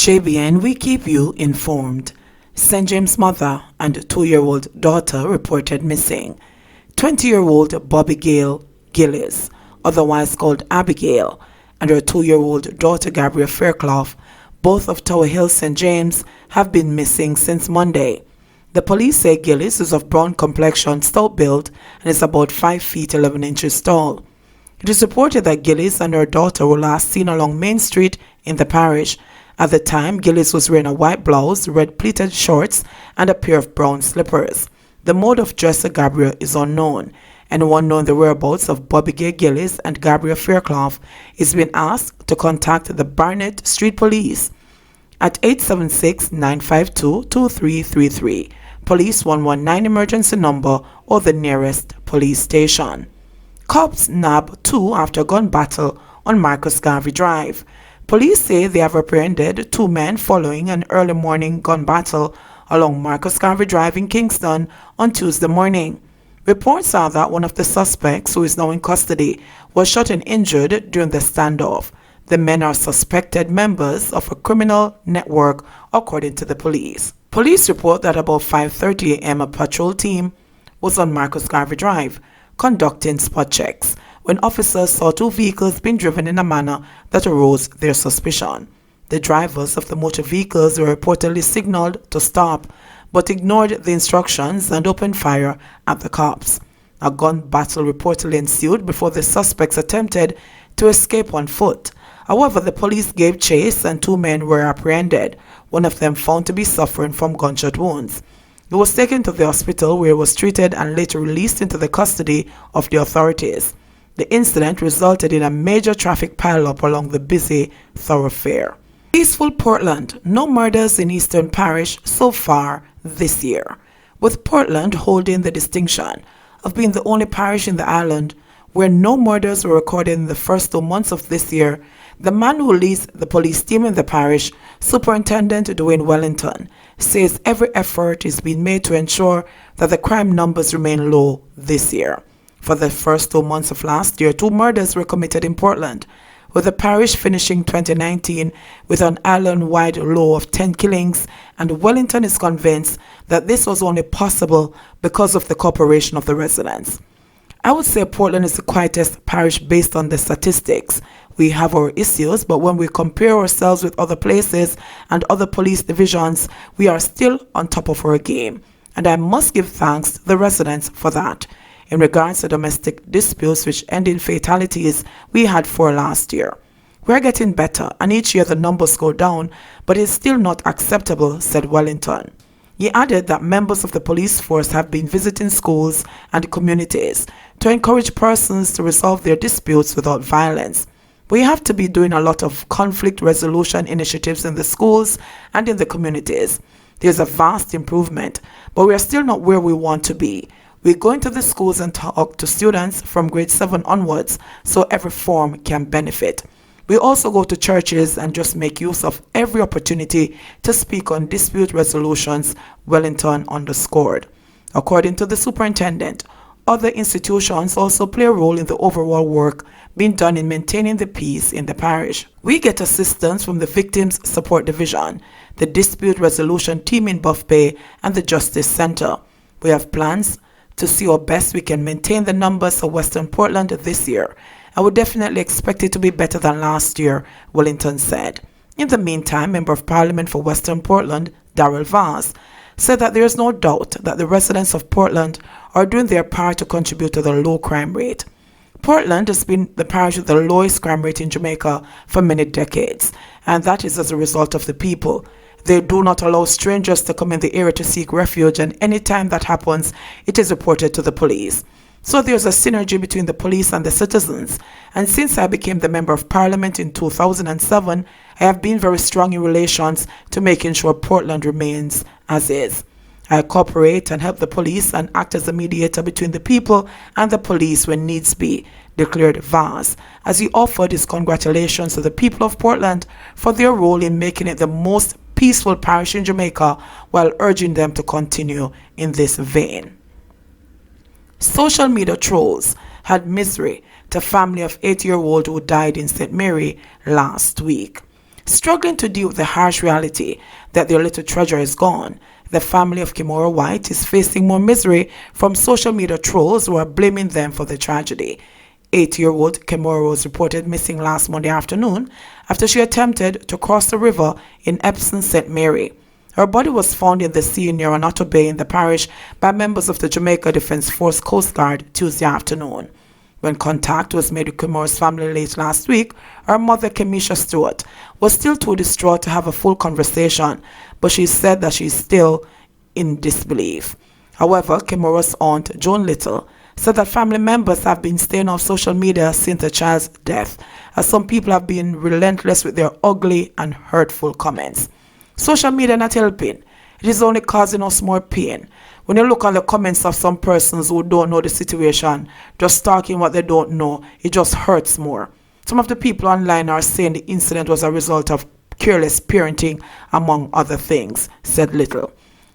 JBN, we keep you informed. St. James' mother and 2-year-old daughter reported missing. 20-year-old Bobby Gail Gillis, otherwise called Abigail, and her 2-year-old daughter Gabrielle Fairclough, both of Tower Hill, St. James, have been missing since Monday. The police say Gillis is of brown complexion, stout build, and is about 5 feet 11 inches tall. It is reported that Gillis and her daughter were last seen along Main Street in the parish. At the time, Gillis was wearing a white blouse, red pleated shorts, and a pair of brown slippers. The mode of dress of Gabrielle is unknown. Anyone knowing the whereabouts of Bobby Gay Gillis and Gabrielle Fairclough is being asked to contact the Barnett Street Police at 876-952-2333, Police 119 emergency number, or the nearest police station. Cops nab 2 after gun battle on Marcus Garvey Drive. Police say they have apprehended 2 men following an early morning gun battle along Marcus Garvey Drive in Kingston on Tuesday morning. Reports are that one of the suspects, who is now in custody, was shot and injured during the standoff. The men are suspected members of a criminal network, according to the police. Police report that about 5:30 a.m. a patrol team was on Marcus Garvey Drive conducting spot checks when officers saw 2 vehicles being driven in a manner that arose their suspicion. The drivers of the motor vehicles were reportedly signaled to stop, but ignored the instructions and opened fire at the cops. A gun battle reportedly ensued before the suspects attempted to escape on foot. However, the police gave chase and 2 men were apprehended, one of them found to be suffering from gunshot wounds. He was taken to the hospital where he was treated and later released into the custody of the authorities. The incident resulted in a major traffic pileup along the busy thoroughfare. Peaceful Portland, no murders in Eastern Parish so far this year, with Portland holding the distinction of being the only parish in the island where no murders were recorded in the first 2 months of this year. The man who leads the police team in the parish, Superintendent Duane Wellington, says every effort is being made to ensure that the crime numbers remain low this year. For the first 2 months of last year, 2 murders were committed in Portland, with the parish finishing 2019 with an island-wide low of 10 killings, and Wellington is convinced that this was only possible because of the cooperation of the residents. I would say Portland is the quietest parish based on the statistics. We have our issues, but when we compare ourselves with other places and other police divisions, we are still on top of our game. And I must give thanks to the residents for that. In regards to domestic disputes which end in fatalities, we had 4 last year. We're getting better, and each year the numbers go down, but it's still not acceptable, said Wellington. He added that members of the police force have been visiting schools and communities to encourage persons to resolve their disputes without violence. We have to be doing a lot of conflict resolution initiatives in the schools and in the communities. There's a vast improvement, but we are still not where we want to be. We go into the schools and talk to students from grade 7 onwards so every form can benefit. We also go to churches and just make use of every opportunity to speak on dispute resolutions, Wellington underscored. According to the superintendent, other institutions also play a role in the overall work being done in maintaining the peace in the parish. We get assistance from the Victims Support Division, the Dispute Resolution Team in Buff Bay, and the Justice Center. We have plans to see how best we can maintain the numbers of Western Portland this year. I would definitely expect it to be better than last year, Wellington said. In the meantime, Member of Parliament for Western Portland, Darrell Vaz, said that there is no doubt that the residents of Portland are doing their part to contribute to the low crime rate. Portland has been the parish with the lowest crime rate in Jamaica for many decades, and that is as a result of the people. They do not allow strangers to come in the area to seek refuge, and any time that happens, it is reported to the police. So there's a synergy between the police and the citizens. And since I became the Member of Parliament in 2007, I have been very strong in relations to making sure Portland remains as is. I cooperate and help the police and act as a mediator between the people and the police when needs be, declared Vaz, as he offered his congratulations to the people of Portland for their role in making it the most peaceful parish in Jamaica, while urging them to continue in this vein. Social media trolls had misery to family of 8-year-old who died in St. Mary last week. Struggling to deal with the harsh reality that their little treasure is gone, the family of Kimora White is facing more misery from social media trolls who are blaming them for the tragedy. 8-year-old Kimora was reported missing last Monday afternoon after she attempted to cross the river in Epsom, St. Mary. Her body was found in the sea near Onato Bay in the parish by members of the Jamaica Defence Force Coast Guard Tuesday afternoon. When contact was made with Kimora's family late last week, her mother, Kemisha Stewart, was still too distraught to have a full conversation, but she said that she is still in disbelief. However, Kimora's aunt, Joan Little, said that family members have been staying off social media since the child's death, as some people have been relentless with their ugly and hurtful comments. Social media not helping. It is only causing us more pain. When you look at the comments of some persons who don't know the situation, just talking what they don't know, it just hurts more. Some of the people online are saying the incident was a result of careless parenting, among other things, said Little.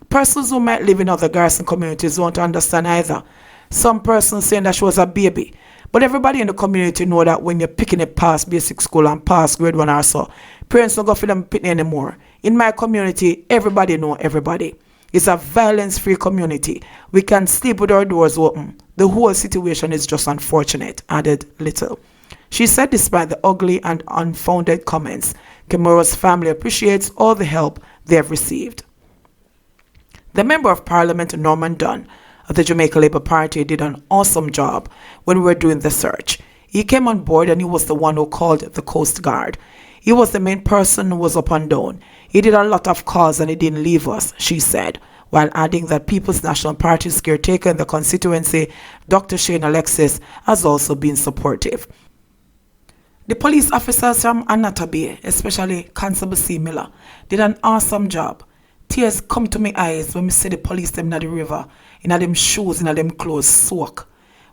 Persons who might live in other garrison communities won't understand either. Some persons saying that she was a baby. But everybody in the community know that when you're picking it past basic school and past grade 1 or so, parents don't go for them picking anymore. In my community, everybody know everybody. It's a violence-free community. We can sleep with our doors open. The whole situation is just unfortunate, added Little. She said despite the ugly and unfounded comments, Kimora's family appreciates all the help they have received. The Member of Parliament, Norman Dunn, of the Jamaica Labour Party, did an awesome job when we were doing the search. He came on board and he was the one who called the Coast Guard. He was the main person who was up and down. He did a lot of calls and he didn't leave us, she said, while adding that People's National Party's caretaker in the constituency, Dr. Shane Alexis, has also been supportive. The police officers from Onato Bay, especially Constable C. Miller, did an awesome job. Tears come to my eyes when we see the police them in the river, in them shoes, in them clothes soak.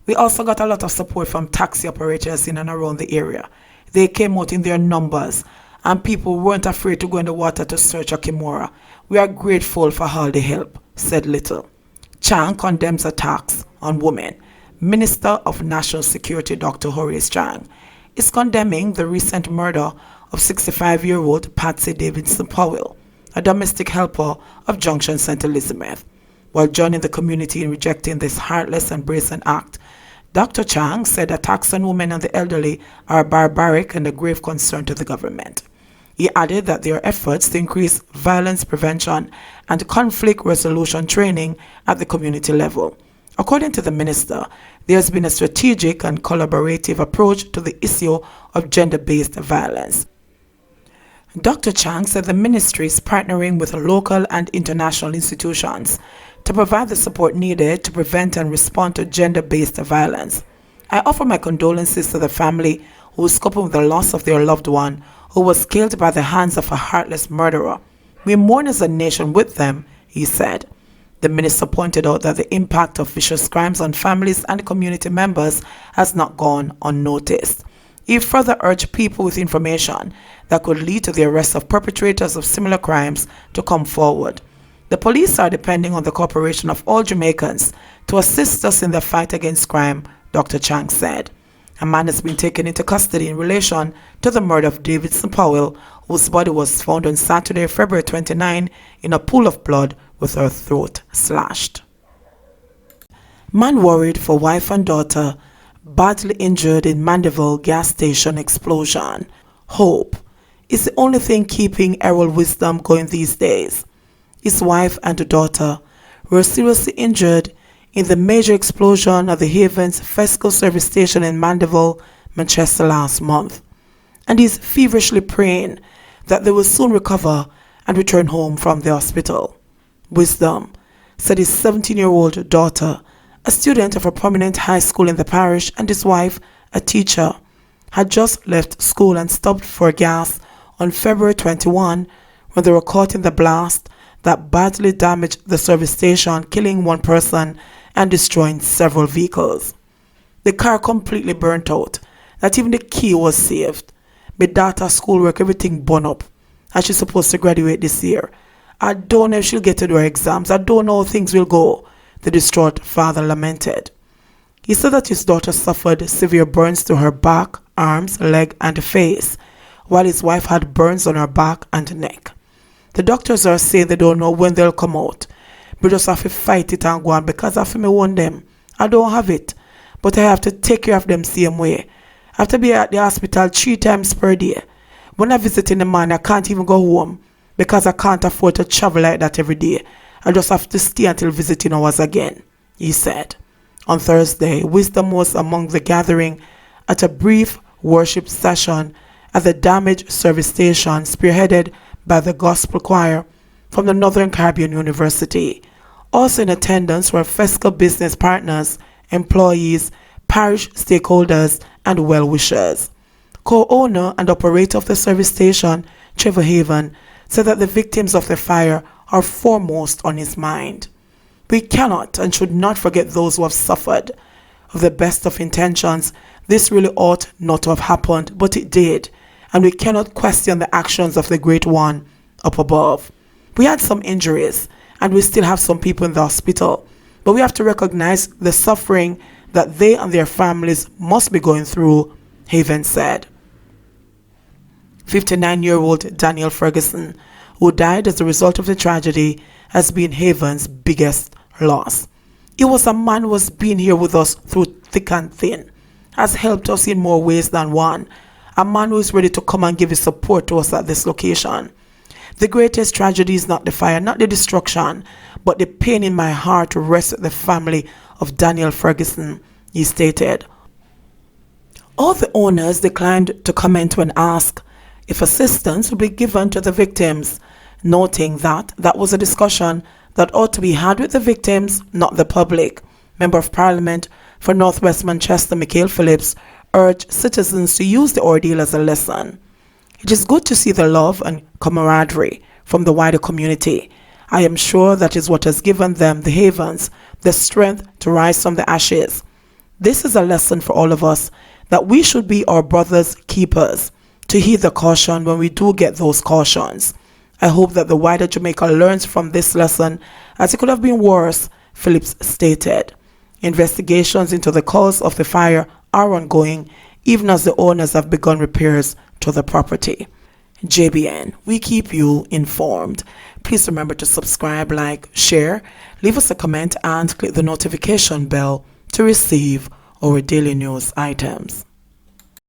We also got a lot of support from taxi operators in and around the area. They came out in their numbers, and people weren't afraid to go in the water to search a Kimora. We are grateful for all the help, said Little. Chang condemns attacks on women. Minister of National Security Dr. Horace Chang is condemning the recent murder of 65-year-old Patsy Davidson Powell, a domestic helper of Junction St. Elizabeth. While joining the community in rejecting this heartless and brazen act, Dr. Chang said attacks on women and the elderly are barbaric and a grave concern to the government. He added that their efforts to increase violence prevention and conflict resolution training at the community level. According to the minister, there has been a strategic and collaborative approach to the issue of gender-based violence. Dr. Chang said the ministry is partnering with local and international institutions to provide the support needed to prevent and respond to gender-based violence. I offer my condolences to the family who is coping with the loss of their loved one who was killed by the hands of a heartless murderer. We mourn as a nation with them, he said. The minister pointed out that the impact of vicious crimes on families and community members has not gone unnoticed. He further urged people with information that could lead to the arrest of perpetrators of similar crimes to come forward. The police are depending on the cooperation of all Jamaicans to assist us in the fight against crime, Dr. Chang said. A man has been taken into custody in relation to the murder of Davidson Powell, whose body was found on Saturday, February 29, in a pool of blood with her throat slashed. Man worried for wife and daughter badly injured in Mandeville gas station explosion. Hope is the only thing keeping Errol Wisdom going these days. His wife and daughter were seriously injured in the major explosion at the Havens Fesco service station in Mandeville, Manchester last month, and is feverishly praying that they will soon recover and return home from the hospital. Wisdom said his 17-year-old daughter, a student of a prominent high school in the parish, and his wife, a teacher, had just left school and stopped for gas on February 21 when they were caught in the blast that badly damaged the service station, killing one person and destroying several vehicles. The car completely burnt out. Not even the key was saved. My daughter's schoolwork, everything burned up. And she's supposed to graduate this year. I don't know if she'll get to do her exams. I don't know how things will go, the distraught father lamented. He said that his daughter suffered severe burns to her back, arms, leg, and face, while his wife had burns on her back and neck. The doctors are saying they don't know when they'll come out. We just have to fight it and go on because I feel me want them. I don't have it, but I have to take care of them same way. I have to be at the hospital 3 times per day. When I visit in the morning, I can't even go home because I can't afford to travel like that every day. I just have to stay until visiting hours again, he said. On Thursday, wisdom was among the gathering at a brief worship session at the damaged service station spearheaded by the gospel choir from the Northern Caribbean University. Also in attendance were fiscal business partners, employees, parish stakeholders, and well-wishers. Co-owner and operator of the service station, Trevor Haven, said that the victims of the fire are foremost on his mind. We cannot and should not forget those who have suffered. Of the best of intentions, this really ought not to have happened, but it did, and we cannot question the actions of the Great One up above. We had some injuries, and we still have some people in the hospital, but we have to recognize the suffering that they and their families must be going through, Haven said. 59-year-old Daniel Ferguson, who died as a result of the tragedy, has been Haven's biggest loss. He was a man who has been here with us through thick and thin, has helped us in more ways than one, a man who is ready to come and give his support to us at this location. The greatest tragedy is not the fire, not the destruction, but the pain in my heart to rest with the family of Daniel Ferguson, he stated. All the owners declined to comment when asked if assistance would be given to the victims, noting that that was a discussion that ought to be had with the victims, not the public. Member of Parliament for North West Manchester, Michael Phillips, urged citizens to use the ordeal as a lesson. It is good to see the love and camaraderie from the wider community. I am sure that is what has given them, the Havens, the strength to rise from the ashes. This is a lesson for all of us, that we should be our brothers' keepers, to heed the caution when we do get those cautions. I hope that the wider Jamaica learns from this lesson, as it could have been worse, Phillips stated. Investigations into the cause of the fire are ongoing, even as the owners have begun repairs to the property. JBN, we keep you informed. Please remember to subscribe, like, share, leave us a comment, and click the notification bell to receive our daily news items.